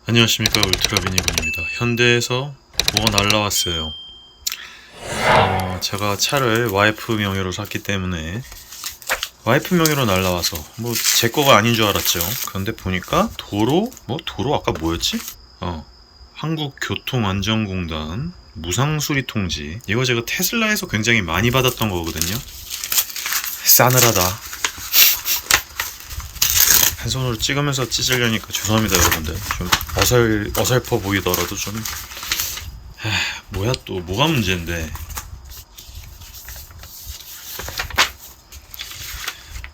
안녕하십니까, 울트라비니군입니다. 현대에서 뭐가 날라왔어요. 제가 차를 와이프 명의로 샀기 때문에 와이프 명의로 날라와서 뭐 제 거가 아닌 줄 알았죠. 그런데 보니까 도로 아까 뭐였지? 한국교통안전공단 무상수리 통지. 이거 제가 테슬라에서 굉장히 많이 받았던 거거든요. 싸늘하다. 한 손으로 찍으면서 찢으려니까 죄송합니다, 여러분들. 좀 어설퍼 보이더라도 좀 뭐야, 또 뭐가 문제인데.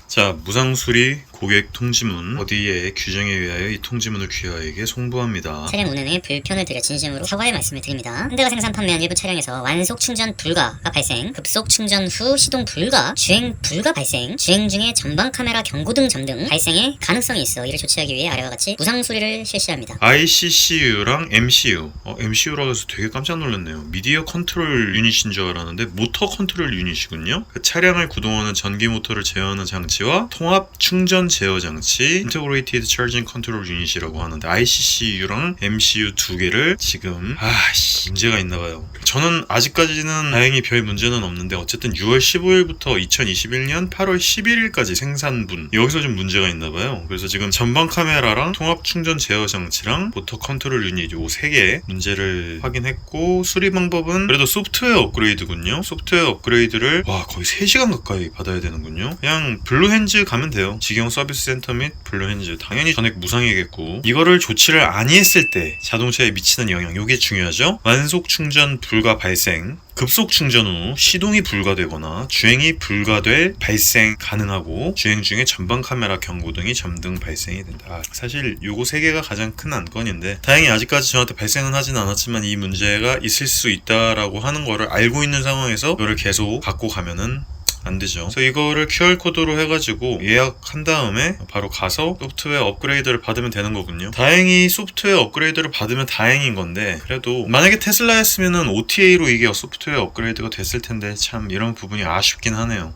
자, 무상수리 고객 통지문. 어디에 규정에 의하여 이 통지문을 귀하에게 송부합니다. 차량 운행에 불편을 드려 진심으로 사과의 말씀을 드립니다. 현대가 생산 판매한 일부 차량에서 완속 충전 불가가 발생, 급속 충전 후 시동 불가, 주행 불가 발생, 주행 중에 전방 카메라 경고등 점등 발생의 가능성이 있어 이를 조치하기 위해 아래와 같이 무상수리를 실시합니다. ICCU랑 MCU. MCU라고 해서 되게 깜짝 놀랐네요. 미디어 컨트롤 유닛인 줄 알았는데 모터 컨트롤 유닛이군요. 그 차량을 구동하는 전기 모터를 제어하는 장치와 통합 충전 제어 장치, Integrated Charging Control Unit이라고 하는데 ICCU랑 MCU 두 개를 지금 문제가 있나봐요. 저는 아직까지는 다행히 별 문제는 없는데 어쨌든 6월 15일부터 2021년 8월 11일까지 생산분, 여기서 좀 문제가 있나봐요. 그래서 지금 전방 카메라랑 통합 충전 제어 장치랑 모터 컨트롤 유닛 요 3개 문제를 확인했고, 수리 방법은 그래도 소프트웨어 업그레이드군요. 소프트웨어 업그레이드를 거의 3시간 가까이 받아야 되는군요. 그냥 블루핸즈 가면 돼요. 직영 서비스 센터 및 블루핸즈, 당연히 전액 무상이겠고, 이거를 조치를 아니했을 때 자동차에 미치는 영향, 요게 중요하죠. 완속 충전 불가 발생, 급속 충전 후 시동이 불가되거나 주행이 불가될 발생 가능하고, 주행 중에 전방 카메라 경고등이 점등 발생이 된다. 사실 요거 3개가 가장 큰 안건인데, 다행히 아직까지 저한테 발생은 하진 않았지만 이 문제가 있을 수 있다라고 하는 거를 알고 있는 상황에서 이거를 계속 갖고 가면은 안 되죠. 그래서 이거를 QR코드로 해가지고 예약한 다음에 바로 가서 소프트웨어 업그레이드를 받으면 되는 거군요. 다행히 소프트웨어 업그레이드를 받으면 다행인 건데, 그래도 만약에 테슬라였으면은 OTA로 이게 소프트웨어 업그레이드가 됐을 텐데 참 이런 부분이 아쉽긴 하네요.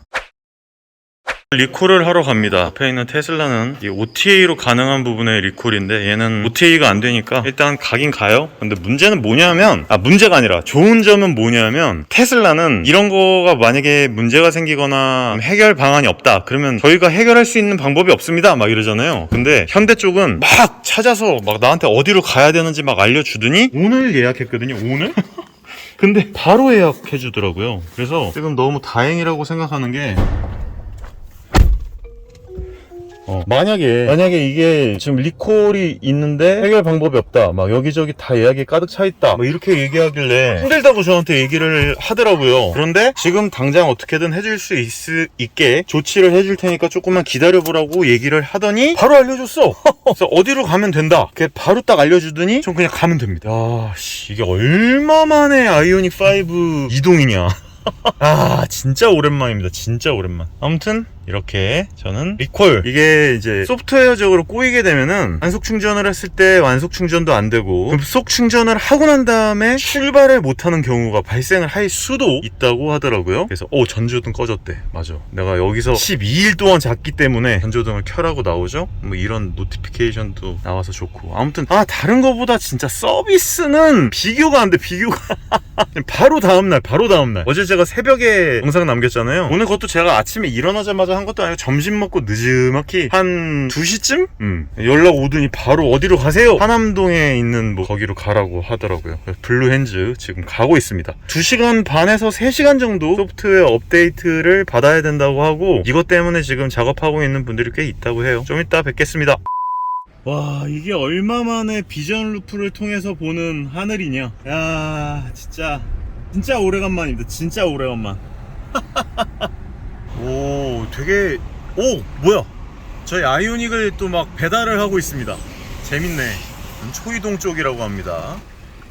리콜을 하러 갑니다. 앞에 있는 테슬라는 이 OTA로 가능한 부분의 리콜인데 얘는 OTA가 안 되니까 일단 가긴 가요. 근데 문제는 뭐냐면, 문제가 아니라 좋은 점은 뭐냐면, 테슬라는 이런 거가 만약에 문제가 생기거나 해결 방안이 없다 그러면 저희가 해결할 수 있는 방법이 없습니다 막 이러잖아요. 근데 현대 쪽은 막 찾아서 막 나한테 어디로 가야 되는지 막 알려주더니, 오늘 예약했거든요. 오늘? 근데 바로 예약해 주더라고요. 그래서 지금 너무 다행이라고 생각하는 게, 만약에 이게 지금 리콜이 있는데 해결 방법이 없다, 막 여기저기 다 예약이 가득 차 있다, 막 이렇게 얘기하길래 힘들다고 저한테 얘기를 하더라고요. 그런데 지금 당장 어떻게든 해줄 수 있게 조치를 해줄 테니까 조금만 기다려보라고 얘기를 하더니 바로 알려줬어. 그래서 어디로 가면 된다, 그게 바로 딱 알려주더니 전 그냥 가면 됩니다. 이게 얼마 만에 아이오닉 5 이동이냐. 진짜 오랜만입니다. 진짜 오랜만. 아무튼 이렇게 저는 리콜, 이게 이제 소프트웨어적으로 꼬이게 되면은 완속 충전을 했을 때 완속 충전도 안 되고, 급속 충전을 하고 난 다음에 출발을 못하는 경우가 발생을 할 수도 있다고 하더라고요. 그래서 전조등 꺼졌대. 맞아, 내가 여기서 12일 동안 잤기 때문에 전조등을 켜라고 나오죠. 뭐 이런 노티피케이션도 나와서 좋고. 아무튼 다른 거보다 진짜 서비스는 비교가 안 돼. 비교가. 바로 다음날 어제 제가 새벽에 영상 남겼잖아요. 오늘 그것도 제가 아침에 일어나자마자 한 것도 아니고 점심 먹고 늦지막히 한 2시쯤? 연락 오더니 바로 어디로 가세요? 하남동에 있는 거기로 가라고 하더라고요. 블루핸즈 지금 가고 있습니다. 2시간 반에서 3시간 정도 소프트웨어 업데이트를 받아야 된다고 하고, 이것 때문에 지금 작업하고 있는 분들이 꽤 있다고 해요. 좀 이따 뵙겠습니다. 와, 이게 얼마만에 비전 루프를 통해서 보는 하늘이냐. 진짜 오래간만입니다. 진짜 오래간만. 뭐야, 저희 아이오닉을 또 막 배달을 하고 있습니다. 재밌네. 초이동 쪽이라고 합니다.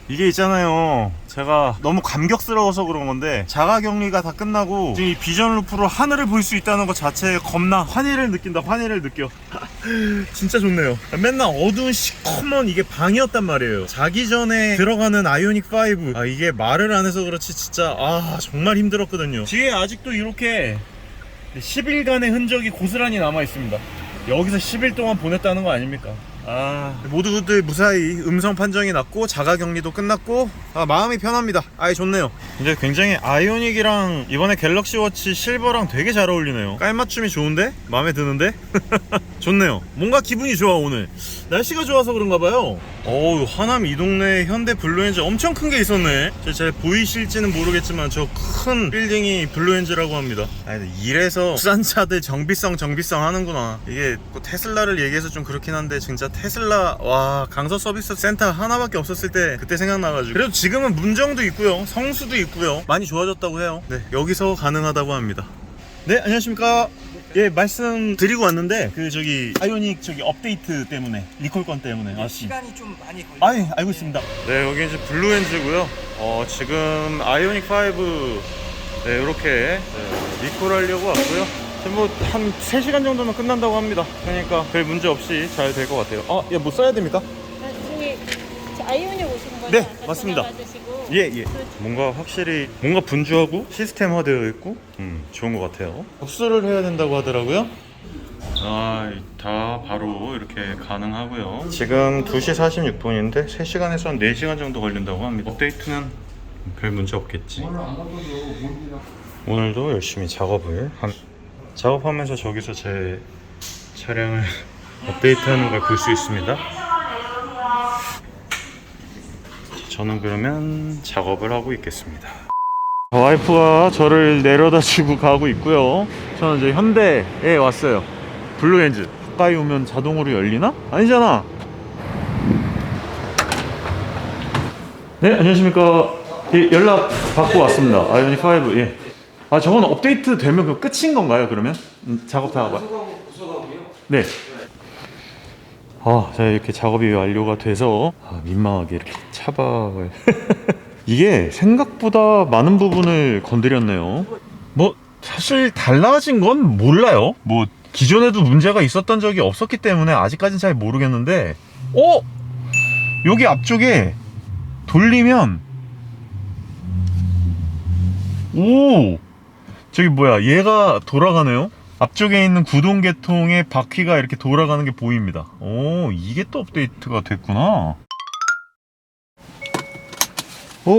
이게 있잖아요, 제가 너무 감격스러워서 그런 건데, 자가격리가 다 끝나고 지금 이 비전 루프로 하늘을 볼 수 있다는 것 자체에 겁나 환희를 느낀다. 환희를 느껴. 진짜 좋네요. 맨날 어두운 시커먼 이게 방이었단 말이에요. 자기 전에 들어가는 아이오닉 5. 이게 말을 안 해서 그렇지 진짜 정말 힘들었거든요. 뒤에 아직도 이렇게 10일간의 흔적이 고스란히 남아 있습니다. 여기서 10일 동안 보냈다는 거 아닙니까? 모두들 무사히 음성 판정이 났고 자가 격리도 끝났고 마음이 편합니다. 좋네요. 근데 굉장히 아이오닉이랑 이번에 갤럭시 워치 실버랑 되게 잘 어울리네요. 깔맞춤이 좋은데? 마음에 드는데? 좋네요. 뭔가 기분이 좋아. 오늘 날씨가 좋아서 그런가봐요. 어우, 하남 이 동네에 현대 블루엔즈 엄청 큰 게 있었네. 잘 보이실지는 모르겠지만 저 큰 빌딩이 블루엔즈라고 합니다. 이래서 국산차들 정비성 하는구나. 이게 테슬라를 얘기해서 좀 그렇긴 한데 진짜 테슬라 강서 서비스 센터 하나밖에 없었을 때 그때 생각나가지고. 그래도 지금은 문정도 있고요, 성수도 있고요, 많이 좋아졌다고 해요. 네, 여기서 가능하다고 합니다. 네, 안녕하십니까. 예, 말씀드리고 왔는데 아이오닉 업데이트 때문에, 리콜 건 때문에 시간이 좀 많이 걸려요. 알고 있습니다. 네, 여기 이제 블루엔즈고요. 지금 아이오닉 5 이렇게 리콜하려고 왔고요. 뭐 한 3시간 정도면 끝난다고 합니다. 그러니까 별 문제 없이 잘 될 것 같아요. 뭐 써야 됩니까? 저기 아이오닉 오시는 거죠? 네, 맞습니다. 예. 뭔가 확실히 분주하고 시스템화되어 있고 좋은 것 같아요. 접수를 해야 된다고 하더라고요. 다 바로 이렇게 가능하고요. 지금 2시 46분인데 3시간에서 한 4시간 정도 걸린다고 합니다. 업데이트는 별 문제 없겠지. 오늘도 열심히 작업하면서 저기서 제 차량을 업데이트하는 걸 볼 수 있습니다. 저는 그러면 작업을 하고 있겠습니다. 와이프가 저를 내려다 주고 가고 있고요. 저는 이제 현대에 왔어요. 블루엔즈. 가까이 오면 자동으로 열리나? 아니잖아. 네, 안녕하십니까. 연락 받고 왔습니다. 아이오닉 5. 예. 저건 업데이트 되면 그 끝인 건가요, 그러면? 작업 다 하고. 네. 자, 이렇게 작업이 완료가 돼서 민망하게 이렇게 차박을 이게 생각보다 많은 부분을 건드렸네요. 뭐 사실 달라진 건 몰라요. 뭐 기존에도 문제가 있었던 적이 없었기 때문에 아직까지는 잘 모르겠는데 여기 앞쪽에 돌리면 저기 얘가 돌아가네요. 앞쪽에 있는 구동계통의 바퀴가 이렇게 돌아가는 게 보입니다. 이게 또 업데이트가 됐구나.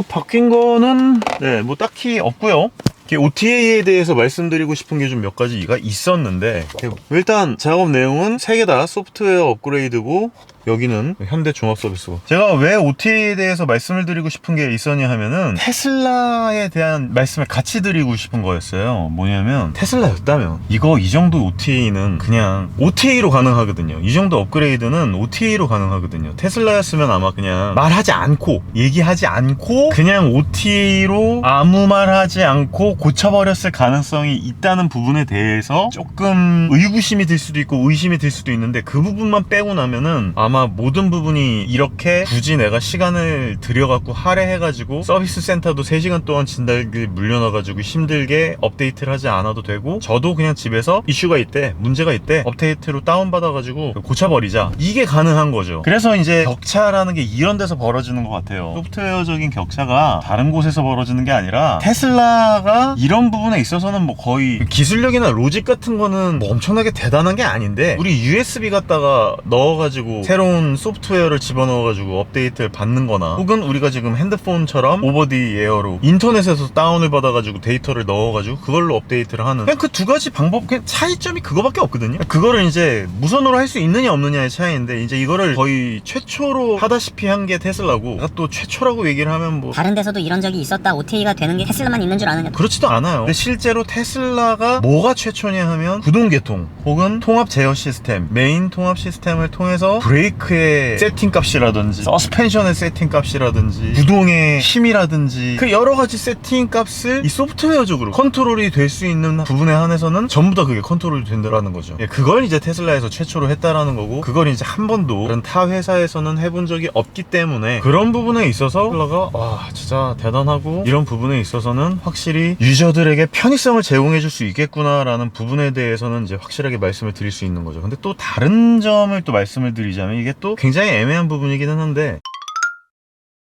바뀐 거는 뭐 딱히 없고요. OTA에 대해서 말씀드리고 싶은 게 좀 몇 가지가 있었는데, 일단 작업 내용은 3개 다 소프트웨어 업그레이드고 여기는 현대 종합 서비스고. 제가 왜 OTA에 대해서 말씀을 드리고 싶은 게 있었냐 하면은 테슬라에 대한 말씀을 같이 드리고 싶은 거였어요. 뭐냐면 테슬라였다면 이 정도 OTA는 그냥 OTA로 가능하거든요. 이 정도 업그레이드는 OTA로 가능하거든요. 테슬라였으면 아마 그냥 말하지 않고 얘기하지 않고 그냥 OTA로 아무 말 하지 않고 고쳐버렸을 가능성이 있다는 부분에 대해서 조금 의구심이 들 수도 있고 의심이 들 수도 있는데, 그 부분만 빼고 나면은 아마 모든 부분이 이렇게 굳이 내가 시간을 들여갖고 할애해가지고 서비스 센터도 3시간 동안 진달기 물려놔가지고 힘들게 업데이트를 하지 않아도 되고, 저도 그냥 집에서 이슈가 있대, 문제가 있대, 업데이트로 다운받아가지고 고쳐버리자, 이게 가능한 거죠. 그래서 이제 격차라는 게 이런 데서 벌어지는 것 같아요. 소프트웨어적인 격차가 다른 곳에서 벌어지는 게 아니라 테슬라가 이런 부분에 있어서는 뭐 거의 기술력이나 로직 같은 거는 뭐 엄청나게 대단한 게 아닌데, 우리 USB 갖다가 넣어가지고 새로운 소프트웨어를 집어넣어가지고 업데이트를 받는 거나, 혹은 우리가 지금 핸드폰처럼 오버 디 에어로 인터넷에서 다운을 받아가지고 데이터를 넣어가지고 그걸로 업데이트를 하는, 그냥 그 두 가지 방법, 그냥 차이점이 그거밖에 없거든요. 그거를 이제 무선으로 할 수 있느냐 없느냐의 차이인데, 이제 이거를 거의 최초로 하다시피 한 게 테슬라고, 또 최초라고 얘기를 하면 뭐 다른 데서도 이런 적이 있었다, OTA가 되는 게 테슬라만 있는 줄 아느냐. 그렇지도 않아요. 근데 실제로 테슬라가 뭐가 최초냐 하면 구동계통 혹은 통합 제어 시스템, 메인 통합 시스템을 통해서 브레이크의 세팅 값이라든지 서스펜션의 세팅 값이라든지 구동의 힘이라든지 그 여러가지 세팅 값을 이 소프트웨어적으로 컨트롤이 될 수 있는 부분에 한해서는 전부 다 그게 컨트롤이 된다라는 거죠. 그걸 이제 테슬라에서 최초로 했다라는 거고, 그걸 이제 한 번도 다른 타 회사에서는 해본 적이 없기 때문에, 그런 부분에 있어서 테슬라가 진짜 대단하고, 이런 부분에 있어서는 확실히 유저들에게 편의성을 제공해 줄 수 있겠구나라는 부분에 대해서는 이제 확실하게 말씀을 드릴 수 있는 거죠. 근데 또 다른 점을 또 말씀을 드리자면, 이게 또 굉장히 애매한 부분이기는 한데,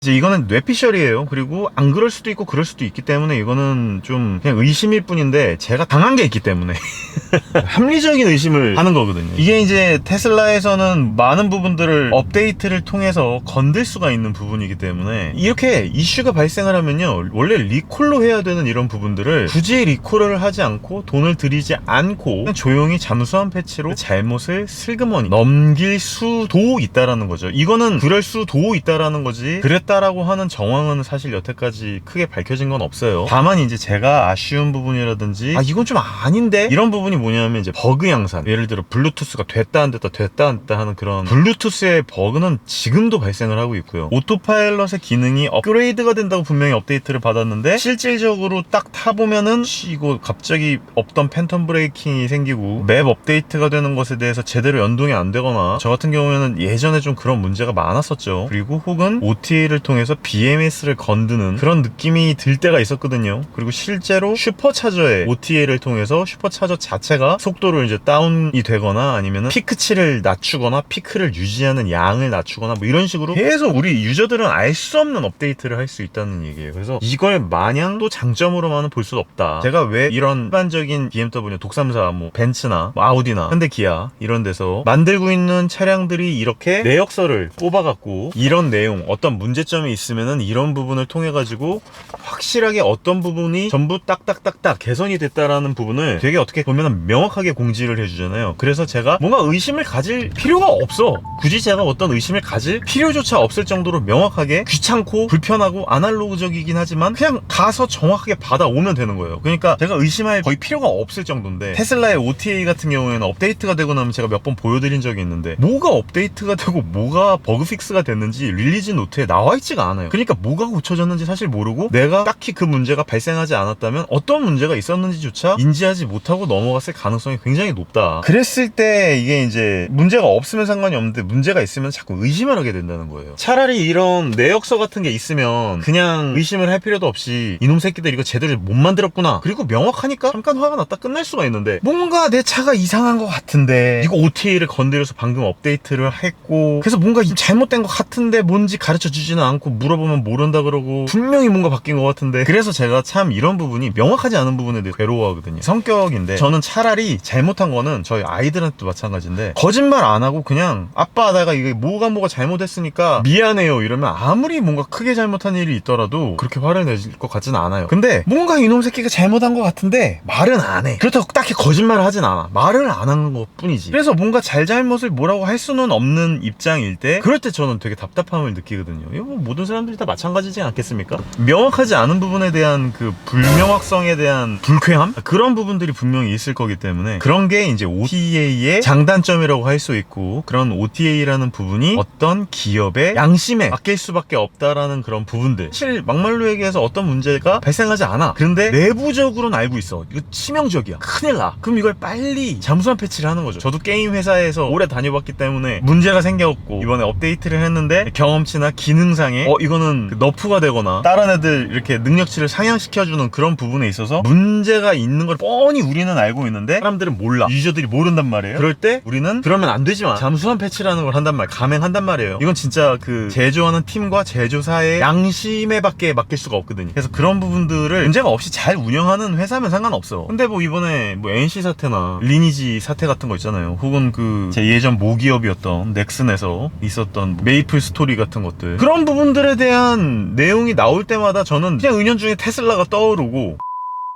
이제 이거는 뇌피셜이에요. 그리고 안 그럴 수도 있고 그럴 수도 있기 때문에 이거는 좀 그냥 의심일 뿐인데 제가 당한 게 있기 때문에 합리적인 의심을 하는 거거든요. 이게 이제 테슬라에서는 많은 부분들을 업데이트를 통해서 건들 수가 있는 부분이기 때문에 이렇게 이슈가 발생을 하면요, 원래 리콜로 해야 되는 이런 부분들을 굳이 리콜을 하지 않고 돈을 들이지 않고 그냥 조용히 잠수함 패치로 잘못을 슬그머니 넘길 수도 있다라는 거죠. 이거는 그럴 수도 있다라는 거지 그랬다라고 하는 정황은 사실 여태까지 크게 밝혀진 건 없어요. 다만 이제 제가 아쉬운 부분이라든지 이건 좀 아닌데 이런 부분이 뭐냐면 이제 버그 양산, 예를 들어 블루투스가 됐다 안 됐다 됐다 안 됐다 하는 그런 블루투스의 버그는 지금도 발생을 하고 있고요. 오토파일럿의 기능이 업그레이드가 된다고 분명히 업데이트를 받았는데 실질적으로 딱 타보면은 이거 갑자기 없던 팬텀 브레이킹이 생기고 맵 업데이트가 되는 것에 대해서 제대로 연동이 안 되거나, 저 같은 경우에는 예전에 좀 그런 문제가 많았었죠. 그리고 혹은 OTA를 통해서 BMS를 건드는 그런 느낌이 들 때가 있었거든요. 그리고 실제로 슈퍼차저의 OTA를 통해서 슈퍼차저 자체가 속도를 이제 다운이 되거나 아니면은 피크치를 낮추거나 피크를 유지하는 양을 낮추거나 뭐 이런 식으로 계속 우리 유저들은 알 수 없는 업데이트를 할 수 있다는 얘기예요. 그래서 이걸 마냥 또 장점으로만은 볼 수 없다. 제가 왜 이런 일반적인 BMW, 독삼사, 뭐 벤츠나 뭐 아우디나 현대 기아 이런 데서 만들고 있는 차량들이 이렇게 내역서를 뽑아갖고 이런 내용, 어떤 문제점이 있으면은 이런 부분을 통해 가지고 확실하게 어떤 부분이 전부 딱딱딱딱 개선이 됐다라는 부분을 되게 어떻게 보면 명확하게 공지를 해주잖아요. 그래서 제가 뭔가 의심을 가질 필요가 없어. 굳이 제가 어떤 의심을 가질 필요조차 없을 정도로 명확하게 귀찮고 불편하고 아날로그적이긴 하지만 그냥 가서 정확하게 받아오면 되는 거예요. 그러니까 제가 의심할 거의 필요가 없을 정도인데, 테슬라의 OTA 같은 경우에는 업데이트가 되고 나면 제가 몇 번 보여드린 적이 있는데 뭐가 업데이트가 되고 뭐가 버그 픽스가 됐는지 릴리즈 노트에 나와 있지가 않아요. 그러니까 뭐가 고쳐졌는지 사실 모르고 내가 딱히 그 문제가 발생하지 않았다면 어떤 문제가 있었는지조차 인지하지 못하고 넘어갔을 가능성이 굉장히 높다. 그랬을 때 이게 이제 문제가 없으면 상관이 없는데 문제가 있으면 자꾸 의심을 하게 된다는 거예요. 차라리 이런 내역서 같은 게 있으면 그냥 의심을 할 필요도 없이 이놈 새끼들 이거 제대로 못 만들었구나, 그리고 명확하니까 잠깐 화가 났다 끝날 수가 있는데, 뭔가 내 차가 이상한 것 같은데 이거 OTA를 건드려서 방금 업데이트를 했고 그래서 뭔가 잘못된 것 같은데 뭔지 가르쳐 주지는 않고 물어보면 모른다 그러고 분명히 뭔가 바뀐 것 같은데, 그래서 제가 참 이런 부분이 명확하지 않은 부분에 대해 괴로워하거든요. 성격인데 저는 차라리 잘못한 거는 저희 아이들한테도 마찬가지인데 거짓말 안 하고 그냥 아빠 내가 이게 뭐가 잘못했으니까 미안해요 이러면 아무리 뭔가 크게 잘못한 일이 있더라도 그렇게 화를 낼 것 같지는 않아요. 근데 뭔가 이놈 새끼가 잘못한 것 같은데 말은 안 해. 그렇다고 딱히 거짓말을 하진 않아. 말을 안 하는 것 뿐이지. 그래서 뭔가 잘못을 뭐라고 할 수는 없는 입장일 때 그럴 때 저는 되게 답답함을 느끼거든요. 이거 뭐 모든 사람들이 다 마찬가지지 않겠습니까? 명확하지 않은 부분에 대한 그 불명확성에 대한 불쾌함? 그런 부분들이 분명히 있을 거기 때문에 그런 게 이제 OTA의 장단점이라고 할 수 있고, 그런 OTA라는 부분이 어떤 기업의 양심에 맡길 수밖에 없다라는 그런 부분들. 사실 막말로 얘기해서 어떤 문제가 발생하지 않아. 그런데 내부적으로는 알고 있어. 이거 치명적이야. 큰일 나. 그럼 이걸 빨리 잠수함 패치를 하는 거죠. 저도 게임 회사에서 오래 다녀봤기 때문에 문제가 생겼고 이번에 업데이트를 했는데 경험치나 기능상에 이거는 너프가 되거나 다른 애들 이렇게 능력치를 상향시켜주는 그런 부분에 있어서 문제가 있는 걸 뻔히 우리는 알고 있는데 사람들은 몰라. 유저들이 모른단 말이에요. 그럴 때 우리는 그러면 안 되지만 잠수함 패치라는 걸 한단 말이에요. 감행한단 말이에요. 이건 진짜 그 제조하는 팀과 제조사의 양심에 밖에 맡길 수가 없거든요. 그래서 그런 부분들을 문제가 없이 잘 운영하는 회사면 상관없어. 근데 뭐 이번에 뭐 NC 사태나 리니지 사태 같은 거 있잖아요. 혹은 그 제 예전 모기업이었던 넥슨에서 있었던 메이플 스토리 같은 것들, 그런 부분들에 대한 내용이 나올 때마다 저는 그냥 은연중에 테슬라가 떠오르고,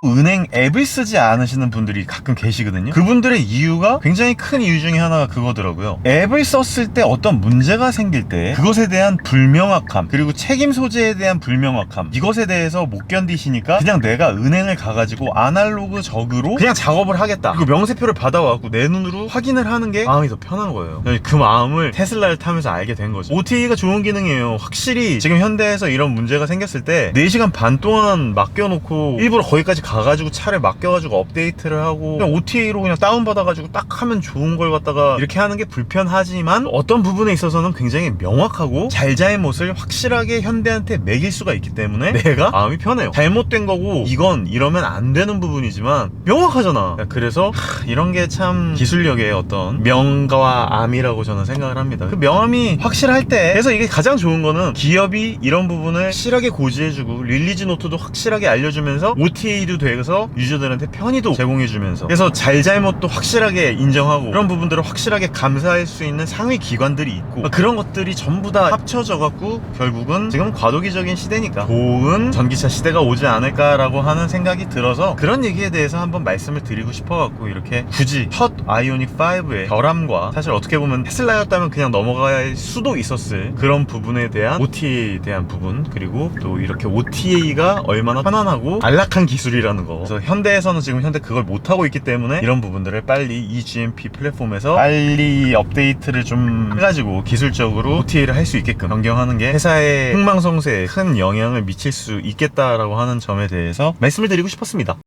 은행 앱을 쓰지 않으시는 분들이 가끔 계시거든요. 그분들의 이유가 굉장히 큰 이유 중에 하나가 그거더라고요. 앱을 썼을 때 어떤 문제가 생길 때 그것에 대한 불명확함, 그리고 책임 소재에 대한 불명확함, 이것에 대해서 못 견디시니까 그냥 내가 은행을 가가지고 아날로그적으로 그냥 작업을 하겠다, 그리고 명세표를 받아와갖고 내 눈으로 확인을 하는 게 마음이 더 편한 거예요. 그 마음을 테슬라를 타면서 알게 된 거죠. OTA가 좋은 기능이에요. 확실히 지금 현대에서 이런 문제가 생겼을 때 4시간 반 동안 맡겨놓고 일부러 거기까지 가가지고 차를 맡겨가지고 업데이트를 하고 그냥 OTA로 그냥 다운받아가지고 딱 하면 좋은 걸 갖다가 이렇게 하는 게 불편하지만 어떤 부분에 있어서는 굉장히 명확하고 잘잘못을 확실하게 현대한테 매길 수가 있기 때문에 내가 마음이 편해요. 잘못된 거고 이건 이러면 안 되는 부분이지만 명확하잖아. 그래서 이런 게 참 기술력의 어떤 명가와 암이라고 저는 생각을 합니다. 그 명암이 확실할 때 그래서 이게 가장 좋은 거는 기업이 이런 부분을 확실하게 고지해주고 릴리즈 노트도 확실하게 알려주면서 OTA도 돼서 유저들한테 편의도 제공해주면서 그래서 잘잘못도 확실하게 인정하고 그런 부분들을 확실하게 감사할 수 있는 상위 기관들이 있고 그런 것들이 전부 다 합쳐져 갖고 결국은 지금 과도기적인 시대니까 좋은 전기차 시대가 오지 않을까라고 하는 생각이 들어서 그런 얘기에 대해서 한번 말씀을 드리고 싶어 갖고 이렇게 굳이 첫 아이오닉 5의 결함과 사실 어떻게 보면 테슬라였다면 그냥 넘어갈 수도 있었을 그런 부분에 대한 OTA에 대한 부분 그리고 또 이렇게 OTA가 얼마나 편안하고 안락한 기술이라는 거 그래서 현대에서는 지금 현대 그걸 못하고 있기 때문에 이런 부분들을 빨리 이 GMP 플랫폼에서 빨리 업데이트를 좀 해가지고 기술적으로 OTA를 할 수 있게끔 변경하는 게 회사의 흥망성쇠에 큰 영향을 미칠 수 있겠다라고 하는 점에 대해서 말씀을 드리고 싶었습니다.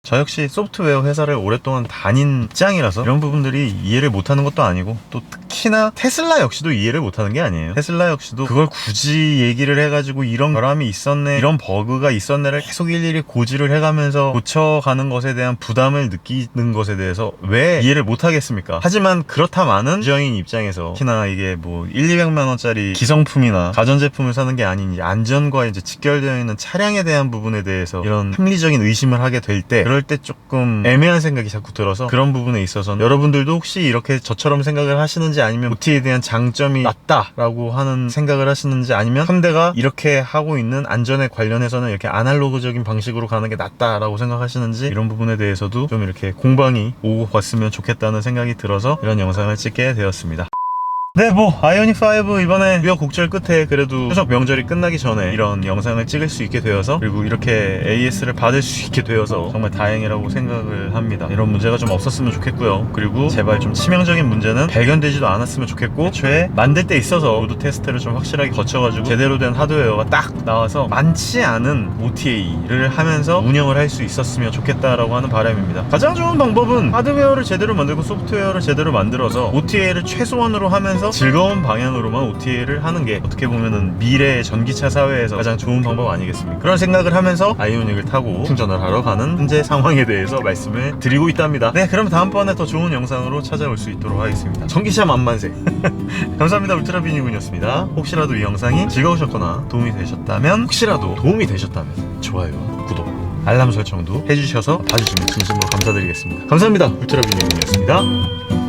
저 역시 소프트웨어 회사를 오랫동안 다닌 입장이라서 이런 부분들이 이해를 못하는 것도 아니고 또 특히나 테슬라 역시도 이해를 못하는 게 아니에요. 테슬라 역시도 그걸 굳이 얘기를 해가지고 이런 결함이 있었네 이런 버그가 있었네를 계속 일일이 고지를 해가면서 고쳐가는 것에 대한 부담을 느끼는 것에 대해서 왜 이해를 못하겠습니까? 하지만 그렇다마는 유저인 입장에서 특히나 이게 뭐 1,200만 원짜리 기성품이나 가전제품을 사는 게 아닌 이제 안전과 이제 직결되어 있는 차량에 대한 부분에 대해서 이런 합리적인 의심을 하게 될 때 그럴 때 조금 애매한 생각이 자꾸 들어서 그런 부분에 있어서 여러분들도 혹시 이렇게 저처럼 생각을 하시는지 아니면 OTA에 대한 장점이 낮다라고 하는 생각을 하시는지 아니면 현대가 이렇게 하고 있는 안전에 관련해서는 이렇게 아날로그적인 방식으로 가는 게 낫다라고 생각하시는지 이런 부분에 대해서도 좀 이렇게 공방이 오고 갔으면 좋겠다는 생각이 들어서 이런 영상을 찍게 되었습니다. 네, 뭐 아이오닉5 이번에 우여곡절 끝에 그래도 추석 명절이 끝나기 전에 이런 영상을 찍을 수 있게 되어서 그리고 이렇게 AS를 받을 수 있게 되어서 정말 다행이라고 생각을 합니다. 이런 문제가 좀 없었으면 좋겠고요. 그리고 제발 좀 치명적인 문제는 발견되지도 않았으면 좋겠고 애초에 만들 때 있어서 로드 테스트를 좀 확실하게 거쳐가지고 제대로 된 하드웨어가 딱 나와서 많지 않은 OTA를 하면서 운영을 할 수 있었으면 좋겠다라고 하는 바람입니다. 가장 좋은 방법은 하드웨어를 제대로 만들고 소프트웨어를 제대로 만들어서 OTA를 최소한으로 하면서 즐거운 방향으로만 OTA를 하는 게 어떻게 보면은 미래의 전기차 사회에서 가장 좋은 방법 아니겠습니까? 그런 생각을 하면서 아이오닉을 타고 충전을 하러 가는 현재 상황에 대해서 말씀을 드리고 있답니다. 네, 그럼 다음번에 더 좋은 영상으로 찾아올 수 있도록 하겠습니다. 전기차 만만세. 감사합니다. 울트라비니군이었습니다. 혹시라도 이 영상이 즐거우셨거나 도움이 되셨다면 좋아요, 구독, 알람 설정도 해주셔서 봐주시면 진심으로 감사드리겠습니다. 감사합니다. 울트라비니군이었습니다.